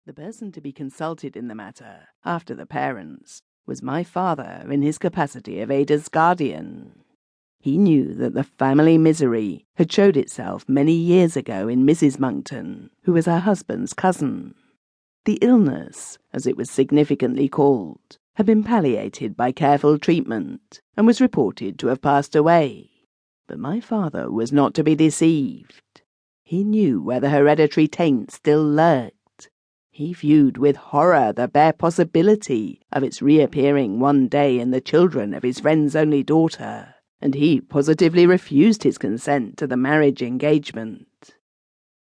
The person to be consulted in the matter, after the parents, was my father in his capacity of Ada's guardian. He knew that the family misery had showed itself many years ago in Mrs. Monkton, who was her husband's cousin. The illness, as it was significantly called, had been palliated by careful treatment, and was reported to have passed away. But my father was not to be deceived. He knew where the hereditary taint still lurked. He viewed with horror the bare possibility of its reappearing one day in the children of his friend's only daughter, and he positively refused his consent to the marriage engagement.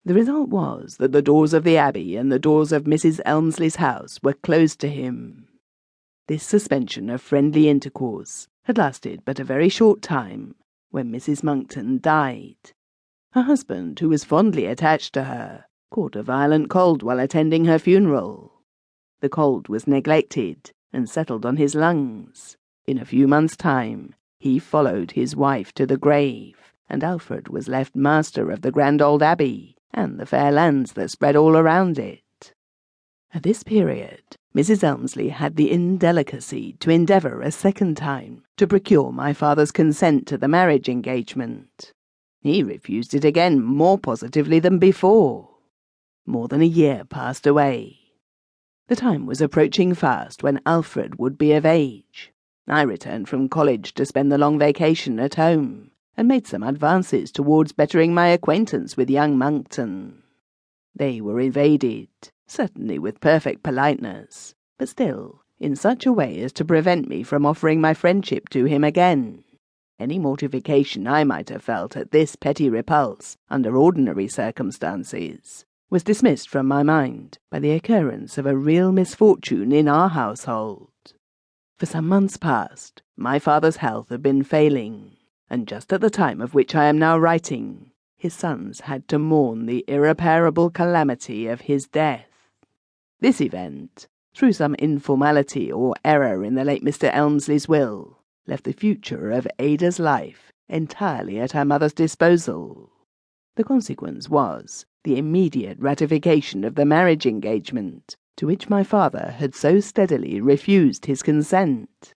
The result was that the doors of the Abbey and the doors of Mrs. Elmslie's house were closed to him. This suspension of friendly intercourse had lasted but a very short time when Mrs. Monkton died. Her husband, who was fondly attached to her, caught a violent cold while attending her funeral. The cold was neglected and settled on his lungs. In a few months' time, he followed his wife to the grave, and Alfred was left master of the grand old Abbey and the fair lands that spread all around it. At this period, Mrs. Elmslie had the indelicacy to endeavour a second time to procure my father's consent to the marriage engagement. He refused it again more positively than before. More than a year passed away. The time was approaching fast when Alfred would be of age. I returned from college to spend the long vacation at home, and made some advances towards bettering my acquaintance with young Monkton. They were evaded, certainly with perfect politeness, but still in such a way as to prevent me from offering my friendship to him again. Any mortification I might have felt at this petty repulse under ordinary circumstances was dismissed from my mind by the occurrence of a real misfortune in our household. For some months past, my father's health had been failing, and just at the time of which I am now writing, his sons had to mourn the irreparable calamity of his death. This event, through some informality or error in the late Mr. Elmslie's will, left the future of Ada's life entirely at her mother's disposal. The consequence was the immediate ratification of the marriage engagement, to which my father had so steadily refused his consent.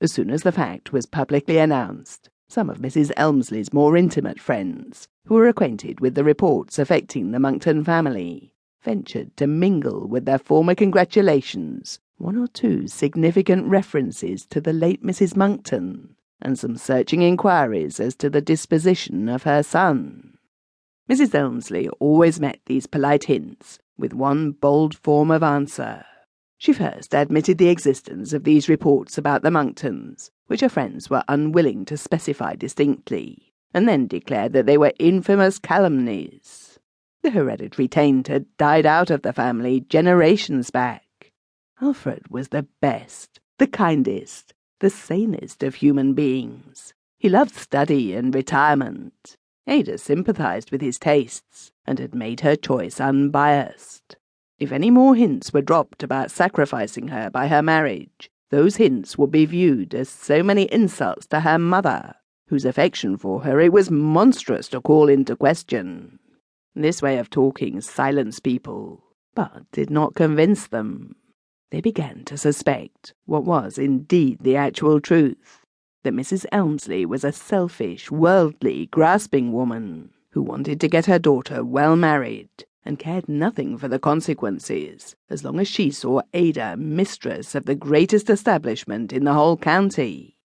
As soon as the fact was publicly announced, some of Mrs. Elmslie's more intimate friends, who were acquainted with the reports affecting the Monkton family, ventured to mingle with their former congratulations one or two significant references to the late Mrs. Monkton, and some searching inquiries as to the disposition of her son. Mrs. Elmslie always met these polite hints with one bold form of answer. She first admitted the existence of these reports about the Monktons, which her friends were unwilling to specify distinctly, and then declared that they were infamous calumnies. The hereditary taint had died out of the family generations back. Alfred was the best, the kindest, the sanest of human beings. He loved study and retirement. Ada sympathized with his tastes, and had made her choice unbiased. If any more hints were dropped about sacrificing her by her marriage, those hints would be viewed as so many insults to her mother, whose affection for her it was monstrous to call into question. This way of talking silenced people, but did not convince them. They began to suspect what was indeed the actual truth, that Mrs. Elmslie was a selfish, worldly, grasping woman, who wanted to get her daughter well married, and cared nothing for the consequences, as long as she saw Ada mistress of the greatest establishment in the whole county.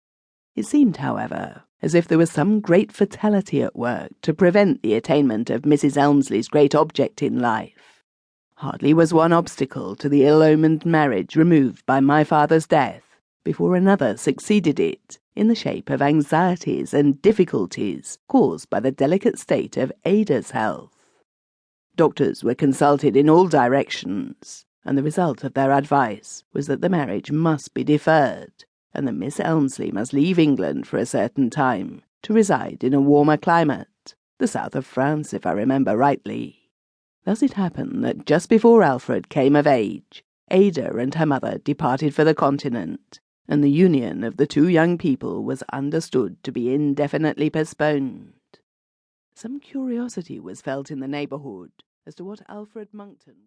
It seemed, however, as if there was some great fatality at work to prevent the attainment of Mrs. Elmslie's great object in life. Hardly was one obstacle to the ill-omened marriage removed by my father's death, before another succeeded it, in the shape of anxieties and difficulties caused by the delicate state of Ada's health. Doctors were consulted in all directions, and the result of their advice was that the marriage must be deferred, and that Miss Elmslie must leave England for a certain time to reside in a warmer climate, the south of France, if I remember rightly. Thus it happened that just before Alfred came of age, Ada and her mother departed for the continent, and the union of the two young people was understood to be indefinitely postponed. Some curiosity was felt in the neighbourhood as to what Alfred Monkton